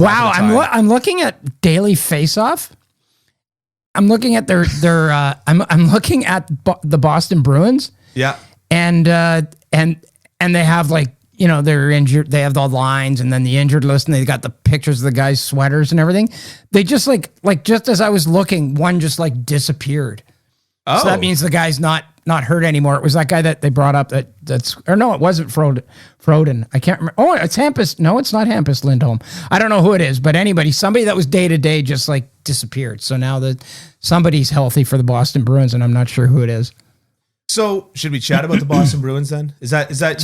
Wow, I'm looking at Daily Faceoff. I'm looking at their I'm looking at the Boston Bruins. Yeah. And they have like, you know, they're injured. They have the lines and then the injured list, and they got the pictures of the guys' sweaters and everything. They just like just as I was looking, one just like disappeared. Oh. So that means the guy's not hurt anymore. It was that guy that they brought up or no, it wasn't Froden. I can't remember. Oh, it's Hampus. No, it's not Hampus Lindholm. I don't know who it is, but somebody that was day to day just like disappeared. So now that somebody's healthy for the Boston Bruins, and I'm not sure who it is. So should we chat about the Boston Bruins then? Is that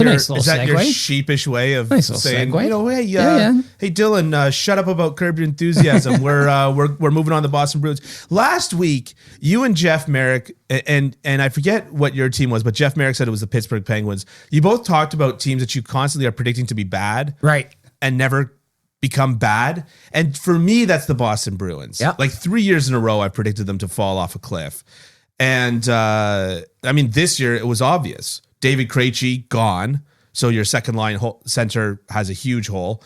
your sheepish way of saying, you know, hey, hey Dylan, shut up about Curb Your Enthusiasm. We're moving on to the Boston Bruins. Last week, you and Jeff Merrick, and I forget what your team was, but Jeff Merrick said it was the Pittsburgh Penguins. You both talked about teams that you constantly are predicting to be bad, right, and never become bad. And for me, that's the Boston Bruins. Yep. Like 3 years in a row, I predicted them to fall off a cliff. And I mean, this year it was obvious. David Krejci gone, so your second line center has a huge hole.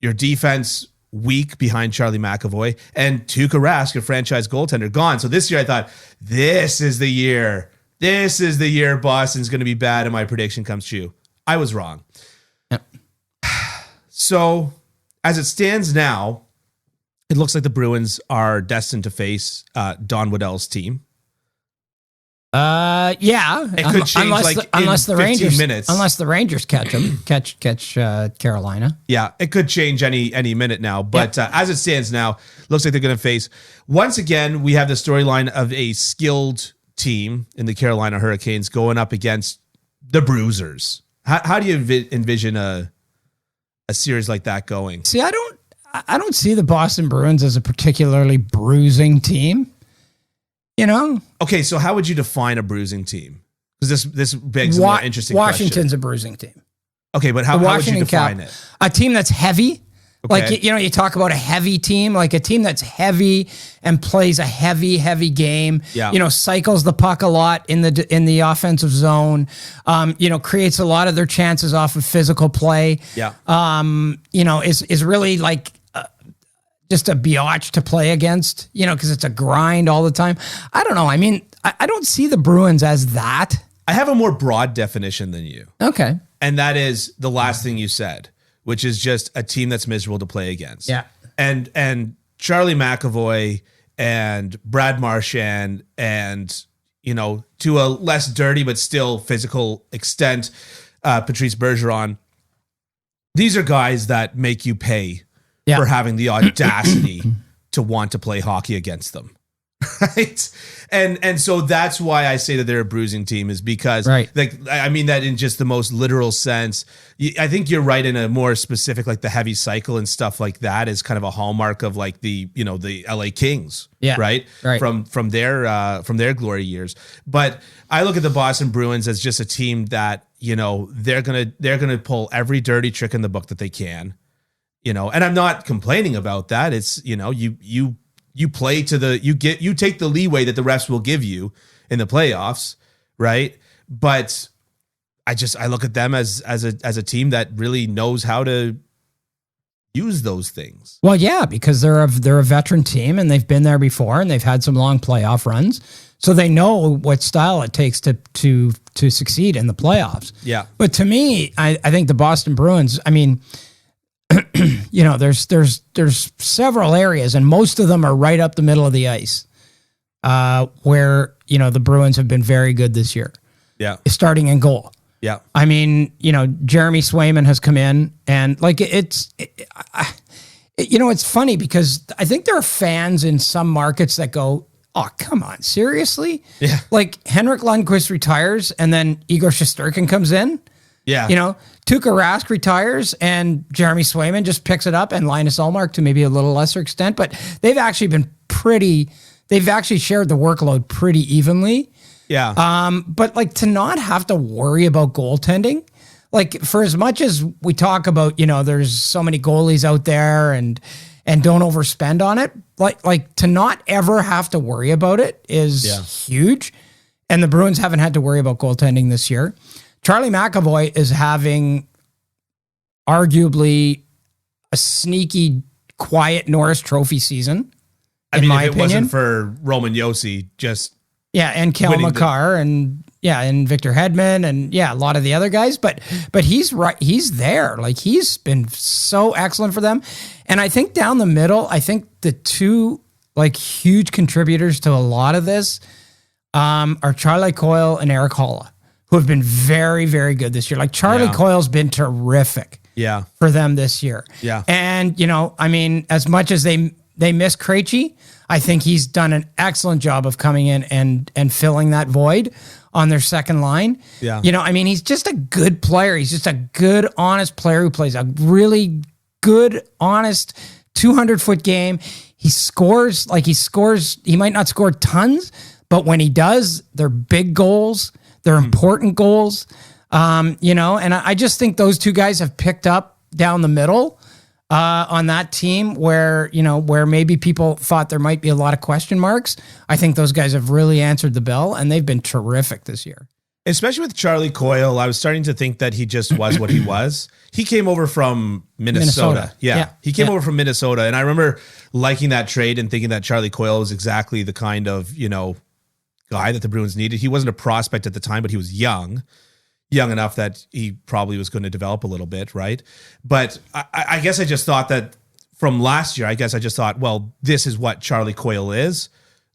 Your defense weak behind Charlie McAvoy, and Tuukka Rask, your franchise goaltender, gone. So this year I thought, this is the year. This is the year Boston's going to be bad, and my prediction comes true. I was wrong. Yep. So as it stands now, it looks like the Bruins are destined to face Don Waddell's team. Yeah. It could change unless the Rangers, minutes. Unless the Rangers catch them, catch Carolina. Yeah, it could change any minute now. But as it stands now, looks like they're going to face, once again, we have the storyline of a skilled team in the Carolina Hurricanes going up against the Bruisers. How do you envision a series like that going? See, I don't see the Boston Bruins as a particularly bruising team. You know? Okay, so how would you define a bruising team? Because this begs a more interesting Washington's question. a bruising team. Okay, but how would you define it? A team that's heavy. Okay. Like, you know, you talk about a heavy team, like a team that's heavy and plays a heavy game. Yeah. You know, cycles the puck a lot in the offensive zone. You know, creates a lot of their chances off of physical play. Yeah. You know, is really like just a biatch to play against, you know, because it's a grind all the time. I don't know. I mean, I don't see the Bruins as that. I have a more broad definition than you. Okay. And that is the last thing you said, which is just a team that's miserable to play against. Yeah. And Charlie McAvoy and Brad Marchand and, you know, to a less dirty but still physical extent, Patrice Bergeron, these are guys that make you pay for having the audacity to want to play hockey against them. Right. And so that's why I say that they're a bruising team, is because like, I mean that in just the most literal sense. I think you're right in a more specific, like the heavy cycle and stuff like that is kind of a hallmark of like the, you know, the LA Kings, right? From their glory years. But I look at the Boston Bruins as just a team that, you know, they're going to pull every dirty trick in the book that they can. You know, and I'm not complaining about that. It's, you know, you play to you take the leeway that the refs will give you in the playoffs, right? But I look at them as a team that really knows how to use those things. Well, yeah, because they're a veteran team and they've been there before and they've had some long playoff runs, so they know what style it takes to succeed in the playoffs. Yeah, but to me, I think the Boston Bruins, I mean, you know, there's several areas, and most of them are right up the middle of the ice, where, you know, the Bruins have been very good this year. Yeah. Starting in goal. Yeah. I mean, you know, Jeremy Swayman has come in, and like you know, it's funny because I think there are fans in some markets that go, oh, come on, seriously? Yeah. Like Henrik Lundqvist retires and then Igor Shesterkin comes in. Yeah. You know, Tuukka Rask retires and Jeremy Swayman just picks it up, and Linus Ullmark to maybe a little lesser extent, but they've actually shared the workload pretty evenly. Yeah. But like to not have to worry about goaltending, like for as much as we talk about, you know, there's so many goalies out there and don't overspend on it, like to not ever have to worry about it is huge. And the Bruins haven't had to worry about goaltending this year. Charlie McAvoy is having arguably a sneaky quiet Norris Trophy season. I mean, if it wasn't for Roman Josi, just and Kel McCarr and Victor Hedman and a lot of the other guys, but he's right. He's there. Like, he's been so excellent for them. And I think down the middle, I think the two like huge contributors to a lot of this are Charlie Coyle and Eric Holla, who have been very, very good this year. Like, Charlie Coyle's been terrific for them this year. Yeah. And, I mean, as much as they miss Krejci, I think he's done an excellent job of coming in and filling that void on their second line. Yeah. I mean, he's just a good player. He's just a good, honest player who plays a really good, honest 200-foot game. He scores. He might not score tons, but when he does, they're big goals. They're important goals. And I just think those two guys have picked up down the middle on that team where maybe people thought there might be a lot of question marks. I think those guys have really answered the bell, and they've been terrific this year. Especially with Charlie Coyle, I was starting to think that he just was what he was. He came over from Minnesota. Yeah. He came over from Minnesota, and I remember liking that trade and thinking that Charlie Coyle was exactly the kind of, guy that the Bruins needed. He wasn't a prospect at the time, but he was young enough that he probably was going to develop a little bit, right? But I guess I just thought that from last year, well, this is what Charlie Coyle is.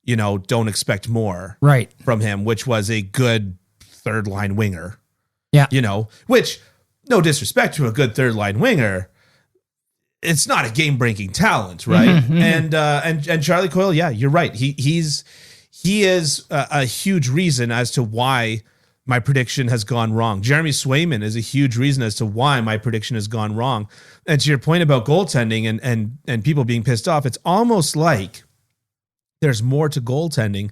Don't expect more from him, which was a good third line winger. Yeah. Which, no disrespect to a good third line winger, it's not a game-breaking talent, right? Mm-hmm. And Charlie Coyle, you're right. He is a huge reason as to why my prediction has gone wrong. Jeremy Swayman is a huge reason as to why my prediction has gone wrong. And to your point about goaltending and people being pissed off, it's almost like there's more to goaltending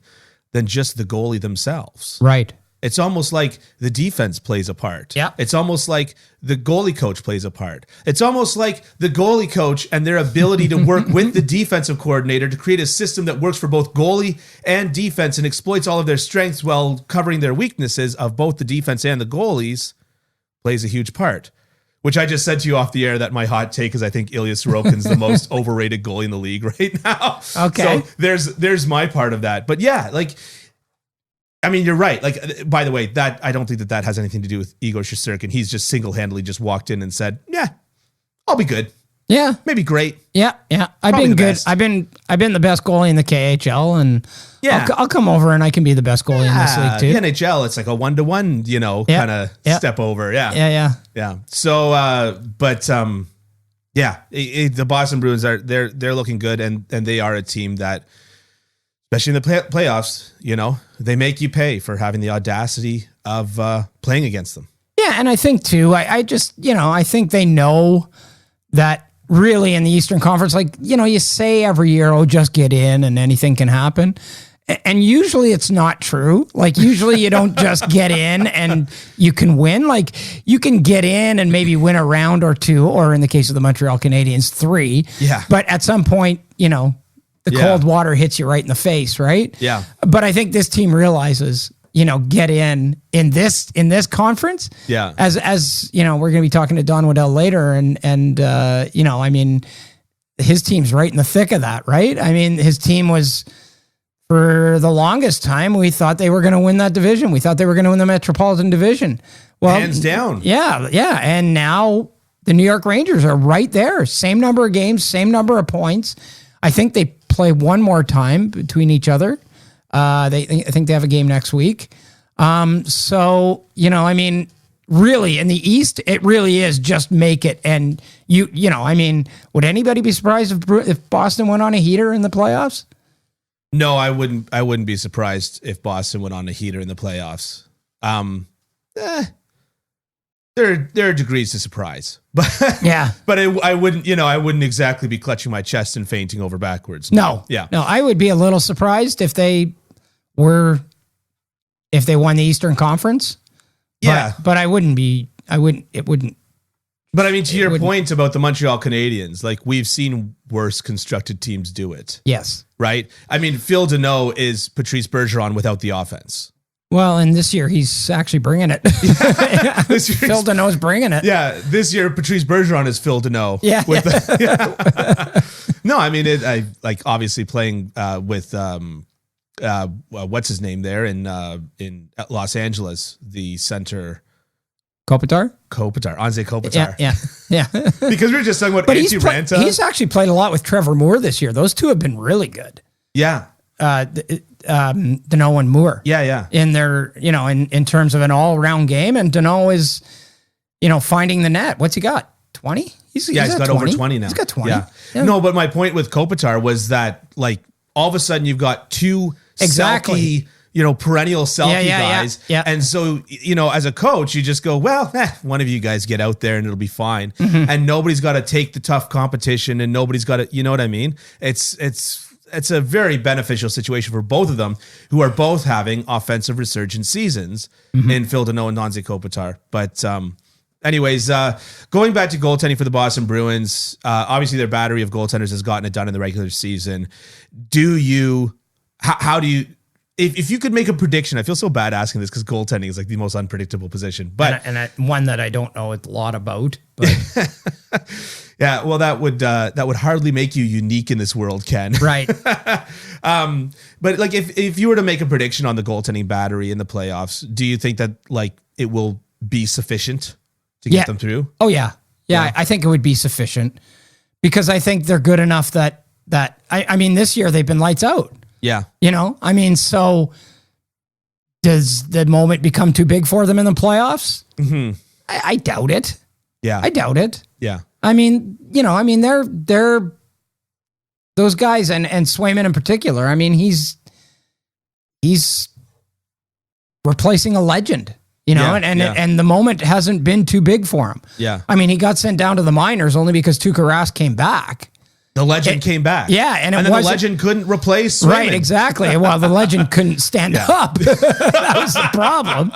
than just the goalie themselves. Right. It's almost like the defense plays a part. Yeah. It's almost like the goalie coach plays a part. It's almost like the goalie coach and their ability to work with the defensive coordinator to create a system that works for both goalie and defense and exploits all of their strengths while covering their weaknesses of both the defense and the goalies plays a huge part. Which I just said to you off the air that my hot take is I think Ilya Sorokin's the most overrated goalie in the league right now. Okay. So there's my part of that. But I mean, you're right. Like, by the way, that I don't think that has anything to do with Igor Shesterkin. He's just single-handedly just walked in and said, I'll be good. Yeah. Maybe great. Yeah. I've been good. Best. I've been the best goalie in the KHL, and I'll come over and I can be the best goalie in this league too. The NHL, it's like a 1-to-1, kind of step over. Yeah. So, the Boston Bruins they're looking good, and they are a team that, especially in the playoffs, they make you pay for having the audacity of playing against them. Yeah, and I think too, I just, I think they know that really in the Eastern Conference, you say every year, just get in and anything can happen. And usually it's not true. Like, usually you don't just get in and you can win. Like, you can get in and maybe win a round or two, or in the case of the Montreal Canadiens, 3. Yeah. But at some point, the cold water hits you right in the face, right? Yeah. But I think this team realizes, get in this conference. Yeah. As we're going to be talking to Don Waddell later, and I mean, his team's right in the thick of that, right? I mean, his team was, for the longest time, we thought they were going to win that division. We thought they were going to win the Metropolitan Division. Well, hands down. Yeah. And now the New York Rangers are right there. Same number of games, same number of points. I think they play one more time between each other. I think they have a game next week. So, I mean, really in the East, it really is just make it. And I mean, would anybody be surprised if Boston went on a heater in the playoffs? No, I wouldn't be surprised if Boston went on a heater in the playoffs. There are degrees to surprise, but but I wouldn't exactly be clutching my chest and fainting over backwards. No, I would be a little surprised if they won the Eastern Conference. Yeah, but it wouldn't. But I mean, to your point about the Montreal Canadiens, like, we've seen worse constructed teams do it. Yes. Right? I mean, Phil Deneau is Patrice Bergeron without the offense. Well, and this year he's actually bringing it. Phil Deneau's bringing it. Yeah, this year Patrice Bergeron is Phil Deneau. Yeah. No, I mean, I like obviously playing with what's his name there in Los Angeles, the center. Kopitar, Anze Kopitar. Yeah. Because we were just talking about But Antti Ranta. he's actually played a lot with Trevor Moore this year. Those two have been really good. Yeah. Danault and Moore. Yeah. In their, in terms of an all-around game, and Danault is, finding the net. What's he got? 20? He's got over 20 now. He's got 20. Yeah. Yeah. No, but my point with Kopitar was that, like, all of a sudden you've got two Exactly. Selke, perennial Selke guys. Yeah. And so, as a coach, you just go, well, one of you guys get out there and it'll be fine. Mm-hmm. And nobody's got to take the tough competition, and nobody's got to, you know what I mean? It's a very beneficial situation for both of them, who are both having offensive resurgent seasons in Phil Danault and Anze Kopitar. But anyways, going back to goaltending for the Boston Bruins, obviously their battery of goaltenders has gotten it done in the regular season. How do you, if you could make a prediction, I feel so bad asking this because goaltending is like the most unpredictable position, but one that I don't know a lot about. But yeah, well, that would hardly make you unique in this world, Ken. Right. But like, if you were to make a prediction on the goaltending battery in the playoffs, do you think that like it will be sufficient to get them through? Oh yeah. I think it would be sufficient, because I think they're good enough that I mean, this year they've been lights out. Yeah. So does the moment become too big for them in the playoffs? Mm-hmm. I doubt it. Yeah. I doubt it. Yeah. I mean, they're those guys, and Swayman in particular. I mean, he's replacing a legend, and the moment hasn't been too big for him. Yeah. I mean, he got sent down to the minors only because Tuukka Rask came back. The legend came back. Yeah, and then the legend couldn't replace Swayman. Right, exactly. Well, the legend couldn't stand up. That was the problem.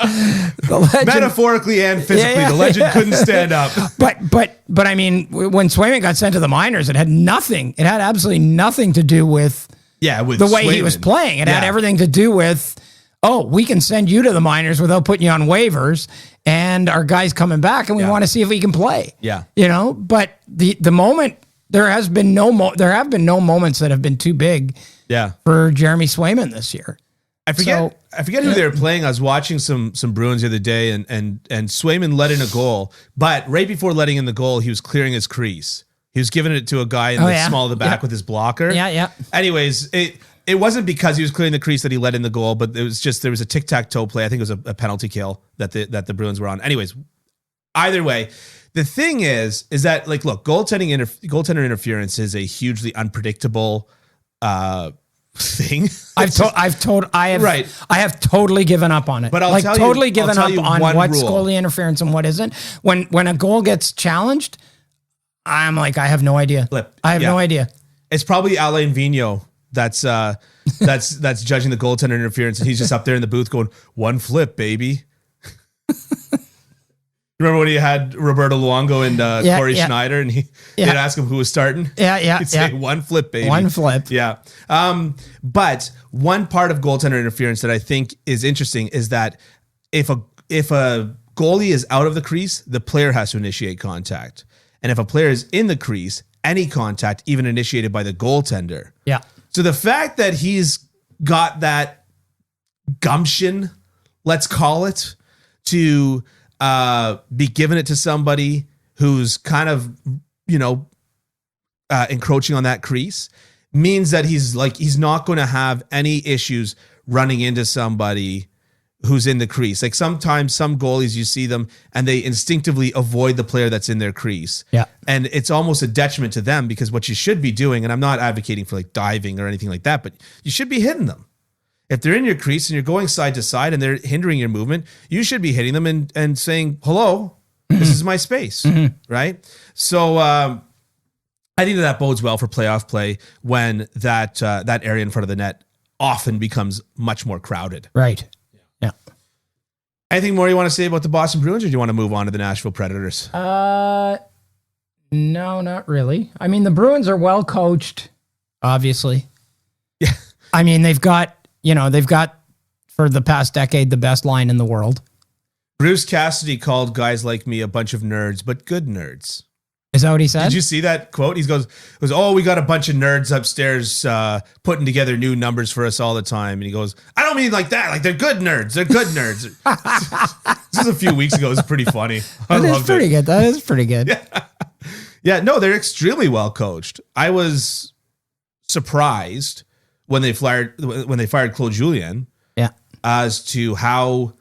The legend, metaphorically and physically, the legend couldn't stand up. But I mean, when Swayman got sent to the minors, it had absolutely nothing to do with the way he was playing. It had everything to do with, we can send you to the minors without putting you on waivers, and our guy's coming back, and we want to see if he can play. Yeah. But the moment. There have been no moments that have been too big for Jeremy Swayman this year. I forget who they were playing. I was watching some Bruins the other day, and Swayman let in a goal, but right before letting in the goal, he was clearing his crease. He was giving it to a guy in the small of the back with his blocker. Yeah. Anyways, it wasn't because he was clearing the crease that he let in the goal, but it was just, there was a tic-tac-toe play. I think it was a penalty kill that the Bruins were on. Anyways, either way, the thing is that, like, look, goaltender interference is a hugely unpredictable thing. I have totally given up on it. But I'll tell you given up on what's rule. goalie interference and what isn't. When a goal gets challenged, I'm like, I have no idea. I have no idea. It's probably Alain Vigneault that's judging the goaltender interference, and he's just up there in the booth going, "One flip, baby." Remember when he had Roberto Luongo and Corey Schneider, and they'd ask him who was starting? Yeah. He'd say, "One flip, baby." One flip. Yeah. But one part of goaltender interference that I think is interesting is that if a goalie is out of the crease, the player has to initiate contact. And if a player is in the crease, any contact, even initiated by the goaltender. Yeah. So the fact that he's got that gumption, let's call it, to be giving it to somebody who's kind of, encroaching on that crease, means that he's not going to have any issues running into somebody who's in the crease. Like, sometimes some goalies, you see them and they instinctively avoid the player that's in their crease. Yeah. And it's almost a detriment to them, because what you should be doing, and I'm not advocating for like diving or anything like that, but you should be hitting them. If they're in your crease and you're going side to side and they're hindering your movement, you should be hitting them and saying, "Hello, this is my space." Right? So I think that bodes well for playoff play when that area in front of the net often becomes much more crowded. Right. Yeah. Anything more you want to say about the Boston Bruins, or do you want to move on to the Nashville Predators? No, not really. I mean, the Bruins are well coached, obviously. Yeah. I mean, they've got for the past decade the best line in the world. Bruce Cassidy called guys like me a bunch of nerds, but good nerds. Is that what he said? Did you see that quote? He goes, "Oh, we got a bunch of nerds upstairs putting together new numbers for us all the time." And he goes, "I don't mean like that. Like they're good nerds. They're good nerds." This was a few weeks ago. It was pretty funny. That is pretty good. That is pretty good. Yeah, no, they're extremely well coached. I was surprised when they fired Claude Julien. Yeah. As to how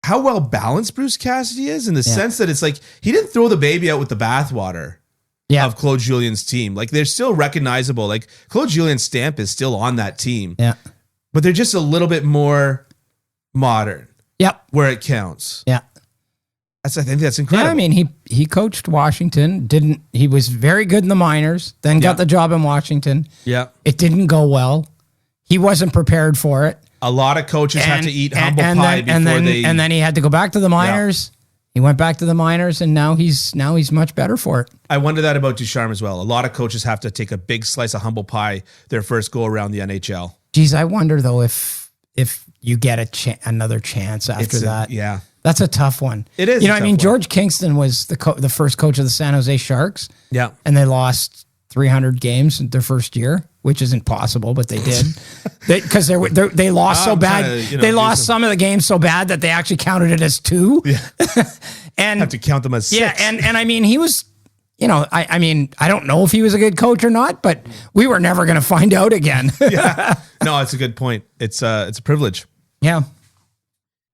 well balanced Bruce Cassidy is, in the sense that it's like he didn't throw the baby out with the bathwater of Claude Julien's team. Like they're still recognizable. Like Claude Julien's stamp is still on that team. Yeah. But they're just a little bit more modern. Yep. Where it counts. Yeah. I think that's incredible. Yeah, I mean, he coached Washington. He was very good in the minors, then got the job in Washington. Yeah. It didn't go well. He wasn't prepared for it. A lot of coaches have to eat humble pie and then he had to go back to the minors. Yeah. He went back to the minors, and now he's much better for it. I wonder that about Ducharme as well. A lot of coaches have to take a big slice of humble pie their first go around the NHL. Geez, I wonder though if you get another chance after that. Yeah, that's a tough one. It is. You know, I mean, George Kingston was the first coach of the San Jose Sharks. Yeah, and they lost 300 games in their first year, which isn't possible, but they did. Because they lost so bad. They lost some of the games so bad that they actually counted it as 2. Yeah. And have to count them as 6. Yeah, and I mean, he was, you know, I mean, I don't know if he was a good coach or not, but we were never going to find out again. Yeah. No, it's a good point. It's a privilege. Yeah.